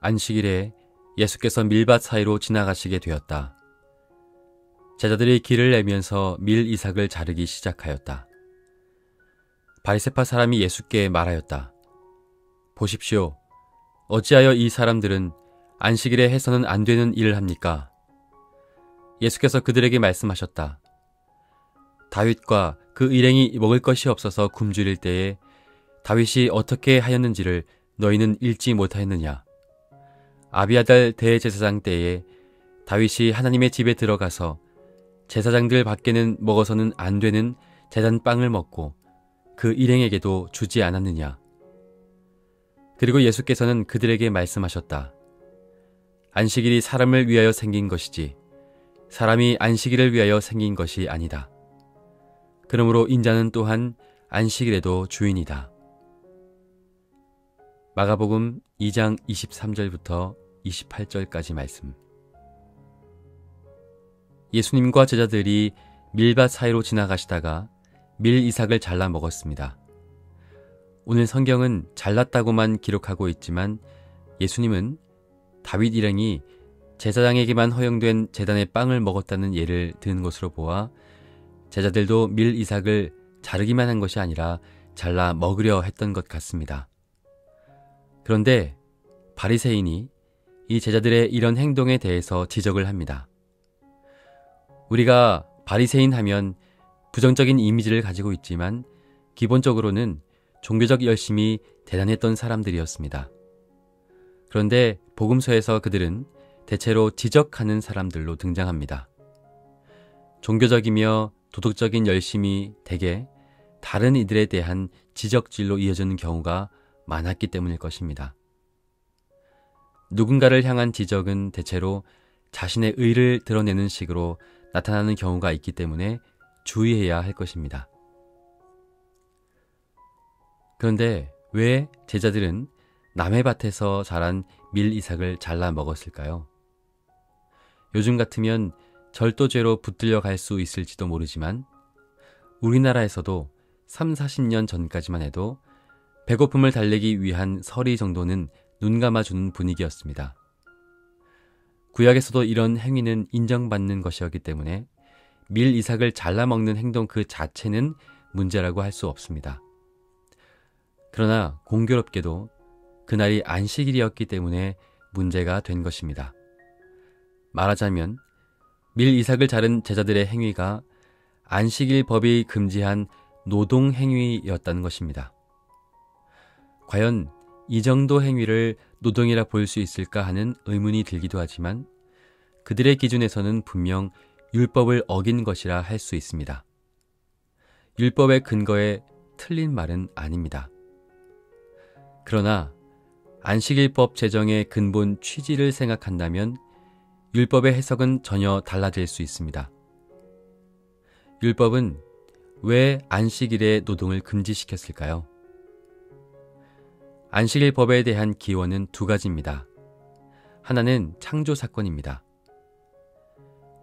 안식일에 예수께서 밀밭 사이로 지나가시게 되었다. 제자들이 길을 내면서 밀 이삭을 자르기 시작하였다. 바리새파 사람이 예수께 말하였다. 보십시오. 어찌하여 이 사람들은 안식일에 해서는 안 되는 일을 합니까? 예수께서 그들에게 말씀하셨다. 다윗과 그 일행이 먹을 것이 없어서 굶주릴 때에 다윗이 어떻게 하였는지를 너희는 읽지 못하였느냐? 아비아달 대제사장 때에 다윗이 하나님의 집에 들어가서 제사장들 밖에는 먹어서는 안 되는 제단빵을 먹고 그 일행에게도 주지 않았느냐? 그리고 예수께서는 그들에게 말씀하셨다. 안식일이 사람을 위하여 생긴 것이지 사람이 안식일을 위하여 생긴 것이 아니다. 그러므로 인자는 또한 안식일에도 주인이다. 마가복음 2장 23절부터 28절까지 말씀. 예수님과 제자들이 밀밭 사이로 지나가시다가 밀 이삭을 잘라 먹었습니다. 오늘 성경은 잘랐다고만 기록하고 있지만 예수님은 다윗 일행이 제사장에게만 허용된 제단의 빵을 먹었다는 예를 든 것으로 보아 제자들도 밀 이삭을 자르기만 한 것이 아니라 잘라 먹으려 했던 것 같습니다. 그런데 바리새인이 이 제자들의 이런 행동에 대해서 지적을 합니다. 우리가 바리새인 하면 부정적인 이미지를 가지고 있지만 기본적으로는 종교적 열심이 대단했던 사람들이었습니다. 그런데 복음서에서 그들은 대체로 지적하는 사람들로 등장합니다. 종교적이며 도덕적인 열심이 대개 다른 이들에 대한 지적질로 이어지는 경우가 많았기 때문일 것입니다. 누군가를 향한 지적은 대체로 자신의 의를 드러내는 식으로 나타나는 경우가 있기 때문에 주의해야 할 것입니다. 그런데 왜 제자들은 남의 밭에서 자란 밀 이삭을 잘라 먹었을까요? 요즘 같으면 절도죄로 붙들려 갈 수 있을지도 모르지만 우리나라에서도 3, 40년 전까지만 해도 배고픔을 달래기 위한 서리 정도는 눈 감아주는 분위기였습니다. 구약에서도 이런 행위는 인정받는 것이었기 때문에 밀 이삭을 잘라 먹는 행동 그 자체는 문제라고 할 수 없습니다. 그러나 공교롭게도 그날이 안식일이었기 때문에 문제가 된 것입니다. 말하자면 밀 이삭을 자른 제자들의 행위가 안식일 법이 금지한 노동 행위였다는 것입니다. 과연 이 정도 행위를 노동이라 볼 수 있을까 하는 의문이 들기도 하지만 그들의 기준에서는 분명 율법을 어긴 것이라 할 수 있습니다. 율법의 근거에 틀린 말은 아닙니다. 그러나 안식일법 제정의 근본 취지를 생각한다면 율법의 해석은 전혀 달라질 수 있습니다. 율법은 왜 안식일에 노동을 금지시켰을까요? 안식일 법에 대한 기원은 두 가지입니다. 하나는 창조 사건입니다.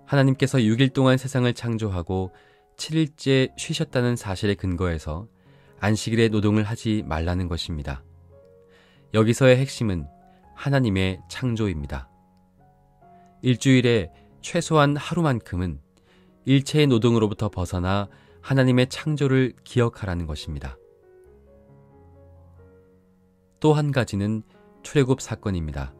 하나님께서 6일 동안 세상을 창조하고 7일째 쉬셨다는 사실에 근거해서 안식일에 노동을 하지 말라는 것입니다. 여기서의 핵심은 하나님의 창조입니다. 일주일에 최소한 하루만큼은 일체의 노동으로부터 벗어나 하나님의 창조를 기억하라는 것입니다. 또 한 가지는 출애굽 사건입니다.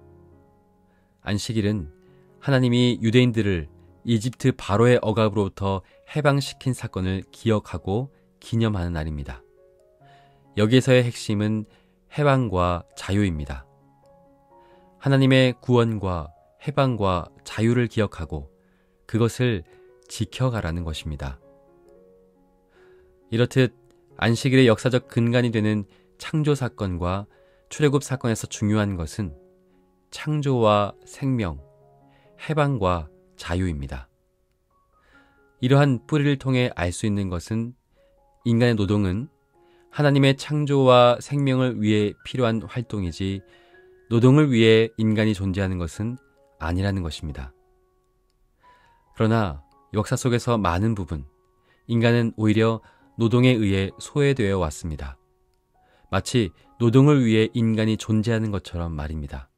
안식일은 하나님이 유대인들을 이집트 바로의 억압으로부터 해방시킨 사건을 기억하고 기념하는 날입니다. 여기에서의 핵심은 해방과 자유입니다. 하나님의 구원과 해방과 자유를 기억하고 그것을 지켜가라는 것입니다. 이렇듯 안식일의 역사적 근간이 되는 창조 사건과 출애굽 사건에서 중요한 것은 창조와 생명, 해방과 자유입니다. 이러한 뿌리를 통해 알 수 있는 것은 인간의 노동은 하나님의 창조와 생명을 위해 필요한 활동이지 노동을 위해 인간이 존재하는 것은 아니라는 것입니다. 그러나 역사 속에서 많은 부분, 인간은 오히려 노동에 의해 소외되어 왔습니다. 마치 노동을 위해 인간이 존재하는 것처럼 말입니다.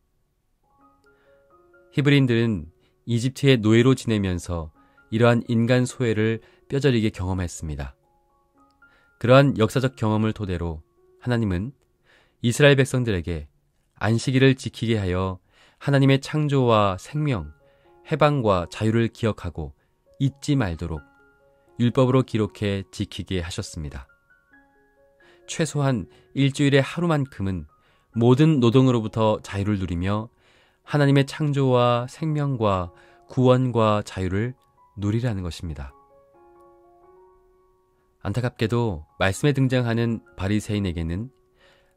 히브리인들은 이집트의 노예로 지내면서 이러한 인간 소외를 뼈저리게 경험했습니다. 그러한 역사적 경험을 토대로 하나님은 이스라엘 백성들에게 안식일을 지키게 하여 하나님의 창조와 생명, 해방과 자유를 기억하고 잊지 말도록 율법으로 기록해 지키게 하셨습니다. 최소한 일주일의 하루만큼은 모든 노동으로부터 자유를 누리며 하나님의 창조와 생명과 구원과 자유를 누리라는 것입니다. 안타깝게도 말씀에 등장하는 바리새인에게는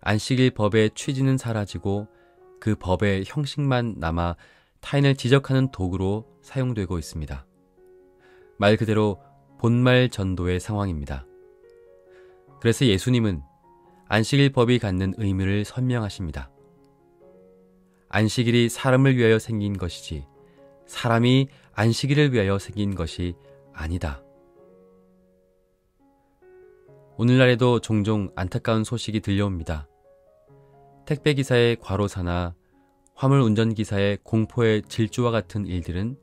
안식일 법의 취지는 사라지고 그 법의 형식만 남아 타인을 지적하는 도구로 사용되고 있습니다. 말 그대로 본말 전도의 상황입니다. 그래서 예수님은 안식일 법이 갖는 의미를 설명하십니다. 안식일이 사람을 위하여 생긴 것이지 사람이 안식일을 위하여 생긴 것이 아니다. 오늘날에도 종종 안타까운 소식이 들려옵니다. 택배기사의 과로사나 화물운전기사의 공포의 질주와 같은 일들은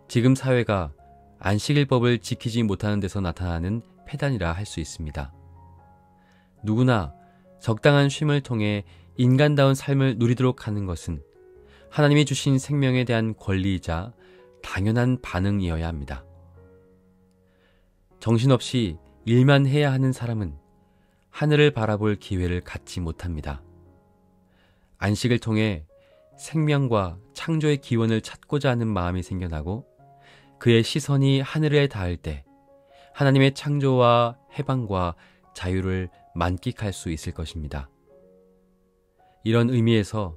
지금 사회가 안식일법을 지키지 못하는 데서 나타나는 폐단이라 할 수 있습니다. 누구나 적당한 쉼을 통해 인간다운 삶을 누리도록 하는 것은 하나님이 주신 생명에 대한 권리이자 당연한 반응이어야 합니다. 정신없이 일만 해야 하는 사람은 하늘을 바라볼 기회를 갖지 못합니다. 안식을 통해 생명과 창조의 기원을 찾고자 하는 마음이 생겨나고 그의 시선이 하늘에 닿을 때 하나님의 창조와 해방과 자유를 만끽할 수 있을 것입니다. 이런 의미에서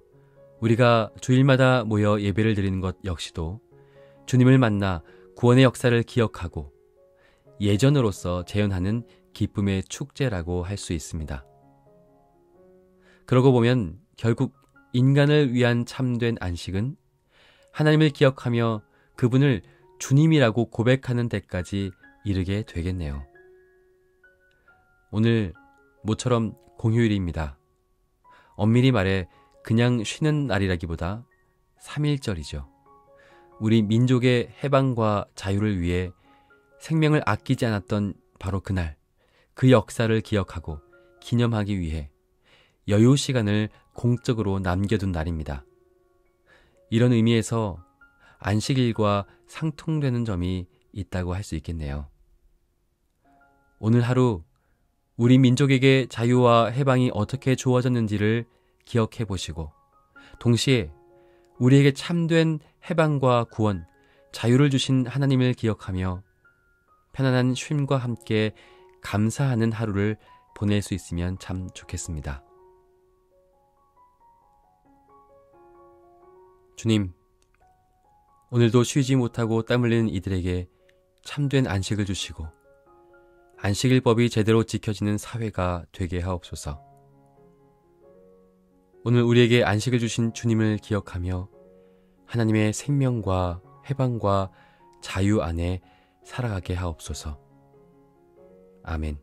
우리가 주일마다 모여 예배를 드리는 것 역시도 주님을 만나 구원의 역사를 기억하고 예전으로서 재현하는 기쁨의 축제라고 할 수 있습니다. 그러고 보면 결국 인간을 위한 참된 안식은 하나님을 기억하며 그분을 주님이라고 고백하는 데까지 이르게 되겠네요. 오늘 모처럼 공휴일입니다. 엄밀히 말해 그냥 쉬는 날이라기보다 3.1절이죠. 우리 민족의 해방과 자유를 위해 생명을 아끼지 않았던 바로 그날, 그 역사를 기억하고 기념하기 위해 여유 시간을 공적으로 남겨둔 날입니다. 이런 의미에서 안식일과 상통되는 점이 있다고 할 수 있겠네요. 오늘 하루 우리 민족에게 자유와 해방이 어떻게 주어졌는지를 기억해 보시고 동시에 우리에게 참된 해방과 구원, 자유를 주신 하나님을 기억하며 편안한 쉼과 함께 감사하는 하루를 보낼 수 있으면 참 좋겠습니다. 주님, 오늘도 쉬지 못하고 땀 흘리는 이들에게 참된 안식을 주시고 안식일법이 제대로 지켜지는 사회가 되게 하옵소서. 오늘 우리에게 안식을 주신 주님을 기억하며 하나님의 생명과 해방과 자유 안에 살아가게 하옵소서. 아멘.